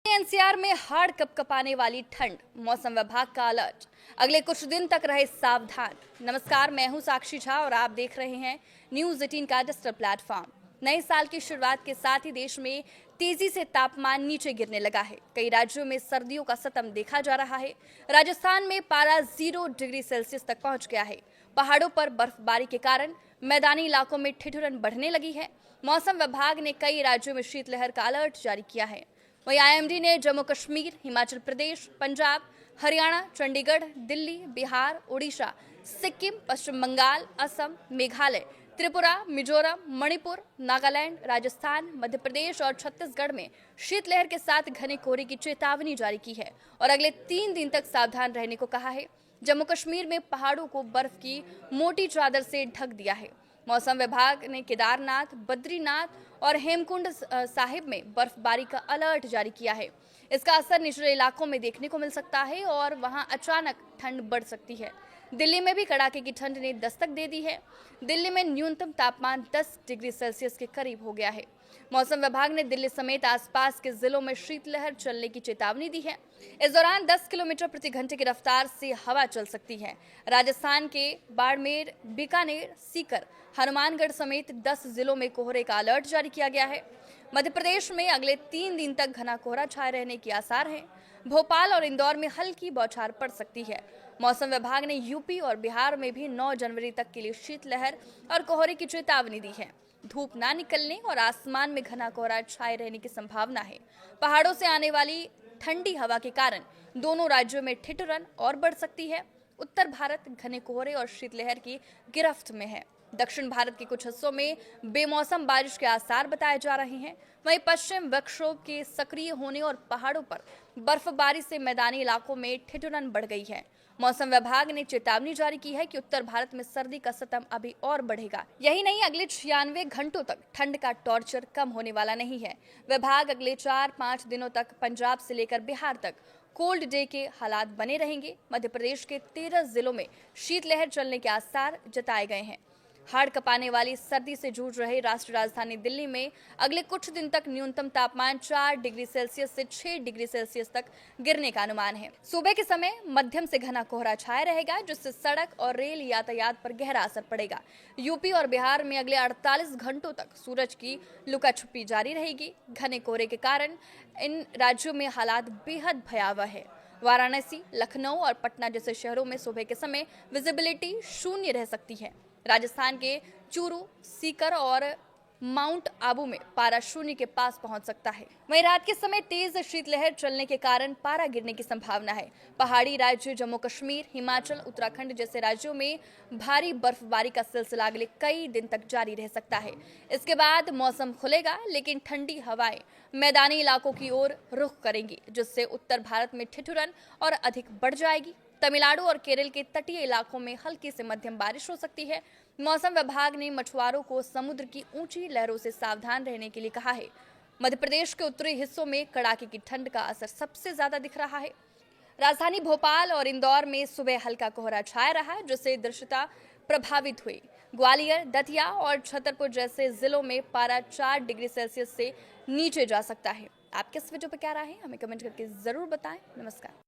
NCR में हाड़ कपकपाने वाली ठंड, मौसम विभाग का अलर्ट। अगले कुछ दिन तक रहे सावधान। नमस्कार, मैं हूं साक्षी झा और आप देख रहे हैं न्यूज 18 का डिजिटल प्लेटफॉर्म। नए साल की शुरुआत के साथ ही देश में तेजी से तापमान नीचे गिरने लगा है। कई राज्यों में सर्दियों का सतम देखा जा रहा है। राजस्थान में पारा 0 डिग्री सेल्सियस तक पहुंच गया है। पहाड़ों पर बर्फबारी के कारण मैदानी इलाकों में ठिठुरन बढ़ने लगी है। मौसम विभाग ने कई राज्यों में शीतलहर का अलर्ट जारी किया है। वहीं आईएमडी ने जम्मू कश्मीर, हिमाचल प्रदेश, पंजाब, हरियाणा, चंडीगढ़, दिल्ली, बिहार, उड़ीसा, सिक्किम, पश्चिम बंगाल, असम, मेघालय, त्रिपुरा, मिजोरम, मणिपुर, नागालैंड, राजस्थान, मध्य प्रदेश और छत्तीसगढ़ में शीतलहर के साथ घने कोहरे की चेतावनी जारी की है और अगले 3 दिन तक सावधान रहने को कहा है। जम्मू कश्मीर में पहाड़ों को बर्फ की मोटी चादर से ढक दिया है। मौसम विभाग ने केदारनाथ, बद्रीनाथ और हेमकुंड साहिब में बर्फबारी का अलर्ट जारी किया है। इसका असर निचले इलाकों में देखने को मिल सकता है और वहां अचानक ठंड बढ़ सकती है। दिल्ली में भी कड़ाके की ठंड ने दस्तक दे दी है। दिल्ली में न्यूनतम तापमान 10 डिग्री सेल्सियस के करीब हो गया है। मौसम विभाग ने दिल्ली समेत आसपास के जिलों में शीतलहर चलने की चेतावनी दी है। इस दौरान 10 किलोमीटर प्रति घंटे की रफ्तार से हवा चल सकती है। राजस्थान के बाड़मेर, बीकानेर, सीकर, हनुमानगढ़ समेत 10 जिलों में कोहरे का अलर्ट जारी किया गया है। मध्य प्रदेश में अगले 3 दिन तक घना कोहरा छाए रहने के आसार हैं। भोपाल और इंदौर में हल्की बौछार पड़ सकती है। मौसम विभाग ने यूपी और बिहार में भी 9 जनवरी तक के लिए शीतलहर और कोहरे की चेतावनी दी है। धूप ना निकलने और आसमान में घना कोहरा छाए रहने की संभावना है। पहाड़ों से आने वाली ठंडी हवा के कारण दोनों राज्यों में ठिठुरन और बढ़ सकती है। उत्तर भारत घने कोहरे और शीतलहर की गिरफ्त में है। दक्षिण भारत के कुछ हिस्सों में बेमौसम बारिश के आसार बताए जा रहे हैं। वहीं पश्चिम विक्षोभ के सक्रिय होने और पहाड़ों पर बर्फबारी से मैदानी इलाकों में ठिठुरन बढ़ गई है। मौसम विभाग ने चेतावनी जारी की है कि उत्तर भारत में सर्दी का सतम अभी और बढ़ेगा। यही नहीं, अगले 96 घंटों तक ठंड का टॉर्चर कम होने वाला नहीं है। विभाग अगले 4-5 दिनों तक पंजाब से लेकर बिहार तक कोल्ड डे के हालात बने रहेंगे। मध्य प्रदेश के 13 जिलों में शीतलहर चलने के आसार जताए गए हैं। हाड़ कपाने वाली सर्दी से जूझ रहे राष्ट्रीय राजधानी दिल्ली में अगले कुछ दिन तक न्यूनतम तापमान 4 डिग्री सेल्सियस से 6 डिग्री सेल्सियस तक गिरने का अनुमान है। सुबह के समय मध्यम से घना कोहरा छाया रहेगा, जिससे सड़क और रेल यातायात पर गहरा असर पड़ेगा। यूपी और बिहार में अगले 48 घंटों तक सूरज की लुका छुपी जारी रहेगी। घने कोहरे के कारण इन राज्यों में हालात बेहद भयावह है। वाराणसी, लखनऊ और पटना जैसे शहरों में सुबह के समय विजिबिलिटी 0 रह सकती है। राजस्थान के चूरू, सीकर और माउंट आबू में पारा 0 के पास पहुंच सकता है। वहीं रात के समय तेज शीतलहर चलने के कारण पारा गिरने की संभावना है। पहाड़ी राज्य जम्मू कश्मीर, हिमाचल, उत्तराखंड जैसे राज्यों में भारी बर्फबारी का सिलसिला अगले कई दिन तक जारी रह सकता है। इसके बाद मौसम खुलेगा, लेकिन ठंडी हवाएं मैदानी इलाकों की ओर रुख करेंगी, जिससे उत्तर भारत में ठिठुरन और अधिक बढ़ जाएगी। तमिलनाडु और केरल के तटीय इलाकों में हल्की से मध्यम बारिश हो सकती है। मौसम विभाग ने मछुआरों को समुद्र की ऊंची लहरों से सावधान रहने के लिए कहा है। मध्य प्रदेश के उत्तरी हिस्सों में कड़ाके की ठंड का असर सबसे ज्यादा दिख रहा है। राजधानी भोपाल और इंदौर में सुबह हल्का कोहरा छाया रहा, जिससे दृश्यता प्रभावित हुई। ग्वालियर, दतिया और छतरपुर जैसे जिलों में पारा 4 डिग्री सेल्सियस से नीचे जा सकता है। आपके इस वीडियो पर क्या राय है, हमें कमेंट करके जरूर बताएं। नमस्कार।